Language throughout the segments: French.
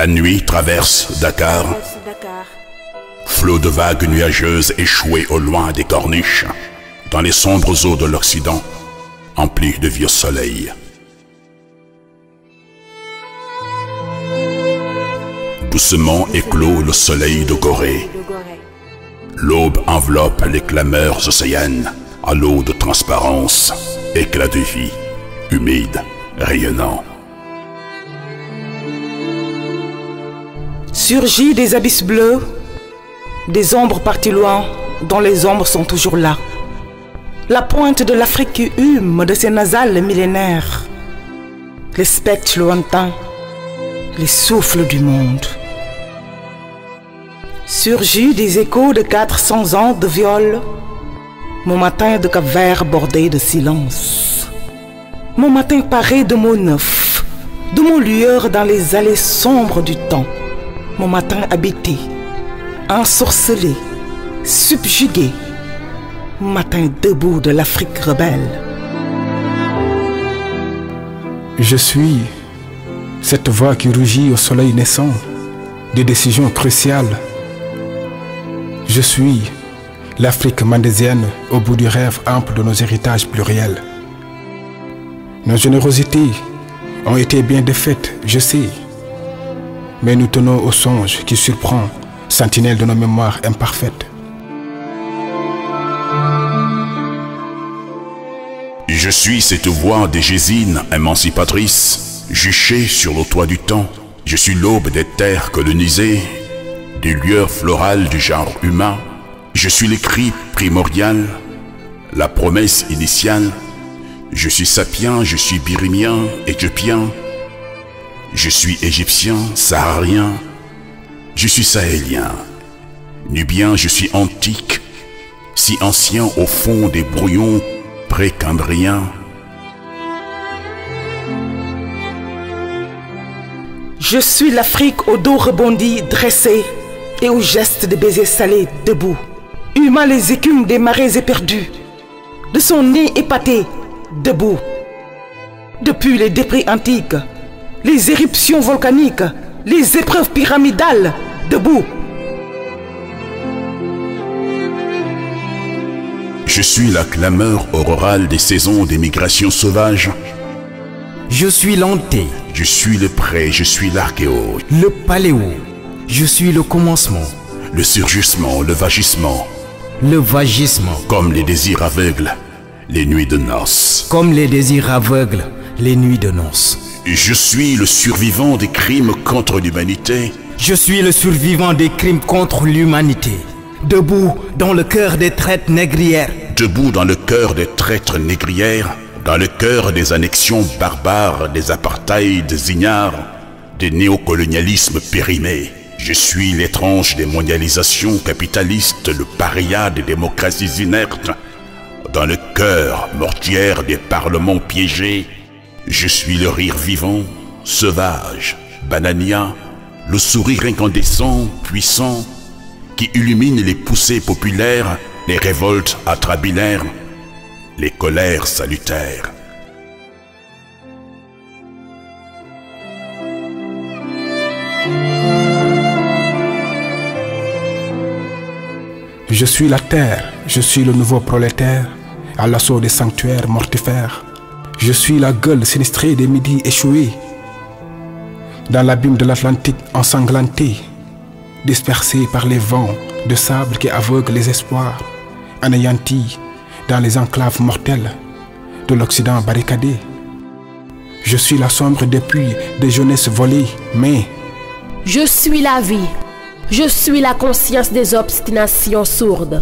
La nuit traverse Dakar. Flot de vagues nuageuses échouées au loin des corniches, dans les sombres eaux de l'Occident, emplies de vieux soleils. Doucement éclot le soleil de Gorée. L'aube enveloppe les clameurs océanes à l'eau de transparence, éclat de vie, humide, rayonnant. Surgit des abysses bleus, des ombres parties loin, dont les ombres sont toujours là. La pointe de l'Afrique qui hume de ses nasales millénaires. Les spectres lointains, les souffles du monde. Surgit des échos de 400 ans de viol. Mon matin de Cap-Vert bordé de silence. Mon matin paré de mots neufs, de mots lueurs dans les allées sombres du temps. Mon matin habité, ensorcelé, subjugué. Matin debout de l'Afrique rebelle. Je suis cette voix qui rugit au soleil naissant des décisions cruciales. Je suis l'Afrique mandésienne au bout du rêve ample de nos héritages pluriels. Nos générosités ont été bien défaites, je sais, mais nous tenons au songe qui surprend, sentinelle de nos mémoires imparfaites. Je suis cette voix des Gésines émancipatrices, juchée sur le toit du temps. Je suis l'aube des terres colonisées, des lueurs florales du genre humain. Je suis le cri primordial, la promesse initiale. Je suis sapien, je suis birimien, éthiopien. Je suis égyptien, saharien. Je suis sahélien. Nubien, je suis antique, si ancien au fond des brouillons pré-cambriens. Je suis l'Afrique au dos rebondi, dressé, et aux gestes de baisers salés, debout. Humant les écumes des marais éperdus, de son nez épaté, debout. Depuis les débris antiques, les éruptions volcaniques, les épreuves pyramidales, debout. Je suis la clameur aurorale des saisons des migrations sauvages. Je suis l'anté. Je suis le pré, je suis l'archéo. Le paléo. Je suis le commencement. Le surgissement, le vagissement. Le vagissement. Comme les désirs aveugles, les nuits de noces. Comme les désirs aveugles, les nuits de noces. Je suis le survivant des crimes contre l'humanité. Je suis le survivant des crimes contre l'humanité. Debout dans le cœur des traites négrières. Debout dans le cœur des traîtres négrières. Dans le cœur des annexions barbares, des apartheids ignares, des néocolonialismes périmés. Je suis l'étrange des mondialisations capitalistes, le paria des démocraties inertes. Dans le cœur mortière des parlements piégés, je suis le rire vivant, sauvage, banania, le sourire incandescent, puissant, qui illumine les poussées populaires, les révoltes atrabilaires, les colères salutaires. Je suis la terre, je suis le nouveau prolétaire, à l'assaut des sanctuaires mortifères. Je suis la gueule sinistrée des midis échoués, dans l'abîme de l'Atlantique ensanglanté, dispersé par les vents de sable qui aveuglent les espoirs, anéantis dans les enclaves mortelles de l'Occident barricadé. Je suis la sombre dépouille des jeunesses volées, mais je suis la vie. Je suis la conscience des obstinations sourdes.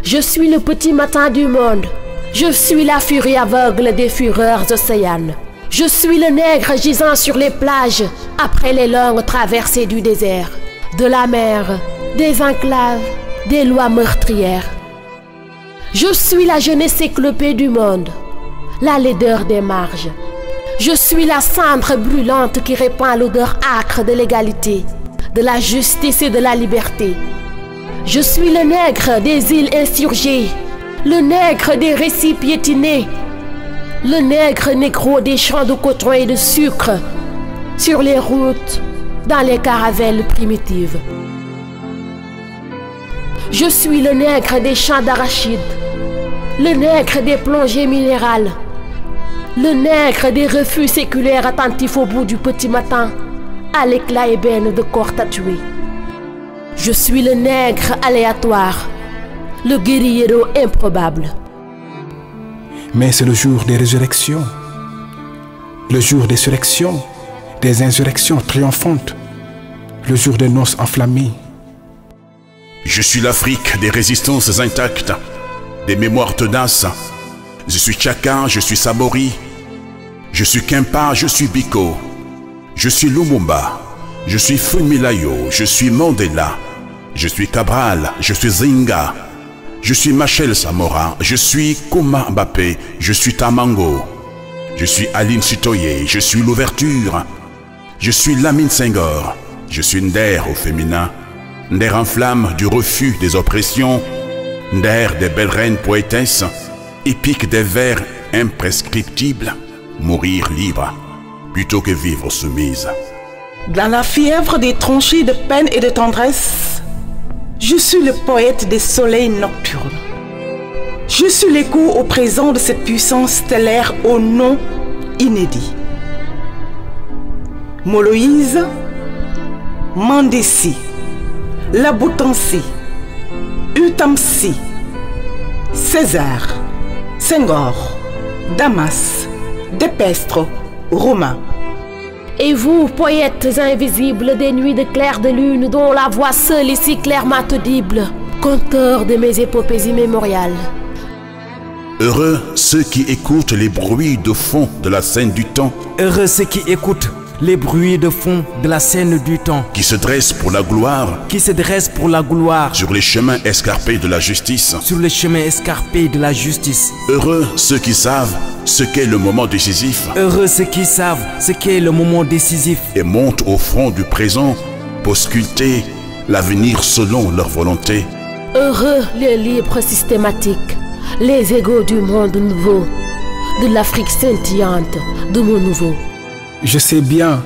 Je suis le petit matin du monde. Je suis la furie aveugle des fureurs océanes. Je suis le nègre gisant sur les plages après les longues traversées du désert, de la mer, des enclaves, des lois meurtrières. Je suis la jeunesse éclopée du monde, la laideur des marges. Je suis la cendre brûlante qui répand l'odeur âcre de l'égalité, de la justice et de la liberté. Je suis le nègre des îles insurgées, le nègre des récits piétinés, le nègre négro des champs de coton et de sucre, sur les routes, dans les caravelles primitives. Je suis le nègre des champs d'arachides, le nègre des plongées minérales, le nègre des refus séculaires attentifs au bout du petit matin, à l'éclat ébène de corps tatoués. Je suis le nègre aléatoire, le guerriero improbable. Mais c'est le jour des résurrections, le jour des surrections, des insurrections triomphantes, le jour des noces enflammées. Je suis l'Afrique des résistances intactes, des mémoires tenaces. Je suis Tchaka, je suis Samori. Je suis Kempa, je suis Biko. Je suis Lumumba. Je suis Funmilayo, je suis Mandela. Je suis Cabral, je suis Zinga. Je suis Machel Samora, je suis Kouma Mbappé, je suis Tamango. Je suis Aline Sitoye, je suis l'ouverture. Je suis Lamine Senghor, je suis Nder au féminin. Nder en flamme du refus des oppressions, Nder des belles reines poétesses, épique des vers imprescriptibles, mourir libre plutôt que vivre soumise. Dans la fièvre des tranchées de peine et de tendresse, je suis le poète des soleils nocturnes. Je suis l'écho au présent de cette puissance stellaire au nom inédit. Moloïse, Mandessi, Laboutansi, Utamsi, César, Senghor, Damas, Dépestre, Romain. Et vous, poètes invisibles des nuits de clair de lune, dont la voix seule est si clairement audible, conteurs de mes épopées immémoriales. Heureux ceux qui écoutent les bruits de fond de la scène du temps. Heureux ceux qui écoutent les bruits de fond de la scène du temps. Qui se dressent pour la gloire. Qui se dressent pour la gloire. Sur les chemins escarpés de la justice. Sur les chemins escarpés de la justice. Heureux ceux qui savent ce qu'est le moment décisif. Heureux ceux qui savent ce qu'est le moment décisif. Et montent au front du présent pour sculpter l'avenir selon leur volonté. Heureux les libres systématiques, les égaux du monde nouveau, de l'Afrique scintillante, de mon nouveau. Je sais bien,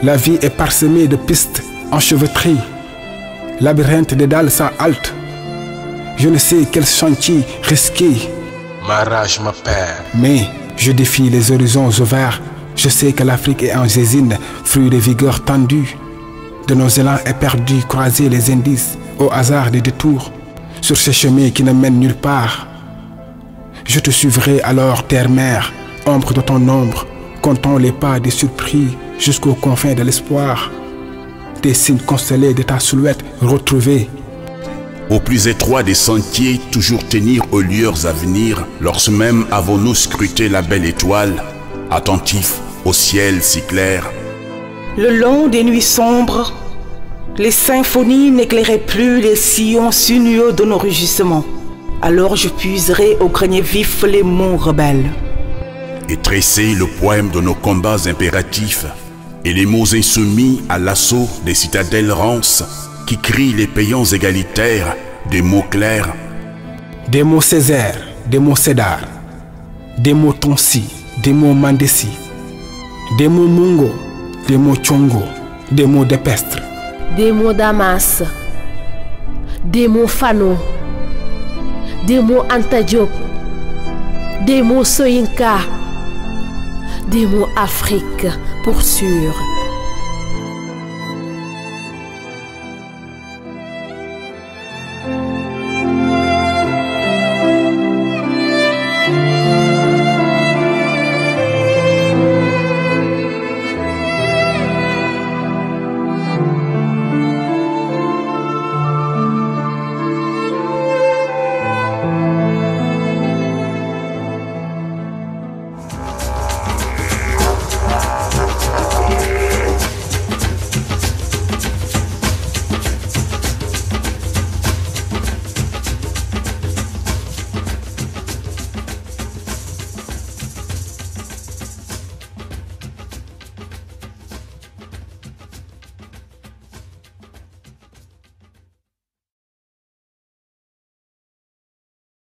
la vie est parsemée de pistes enchevêtrées, labyrinthe de dalles sans halte. Je ne sais quel chantier risqué. Ma rage me perd. Mais je défie les horizons ouverts. Je sais que l'Afrique est en zésine, fruit de vigueur tendue. De nos élans éperdus, croiser les indices au hasard des détours, sur ces chemins qui ne mènent nulle part. Je te suivrai alors, terre-mère, ombre de ton ombre, comptons les pas des surpris jusqu'aux confins de l'espoir. Des signes constellés de ta silhouette retrouvés. Au plus étroit des sentiers, toujours tenir aux lueurs à venir, lorsque même avons-nous scruté la belle étoile, attentifs au ciel si clair. Le long des nuits sombres, les symphonies n'éclairaient plus les sillons sinueux de nos rugissements. Alors je puiserai au grenier vif les mots rebelles. Et tresser le poème de nos combats impératifs et les mots insoumis à l'assaut des citadelles rances qui crient les payants égalitaires des mots clairs. Des mots Césaire, des mots Cédar, des mots Tonsi, des mots Mandessi, des mots Mungo, des mots Tchongo, des mots Dépestre, des mots Damas, des mots Fano, des mots Anta Diop, des mots Soyinka, des mots Afrique pour sûr.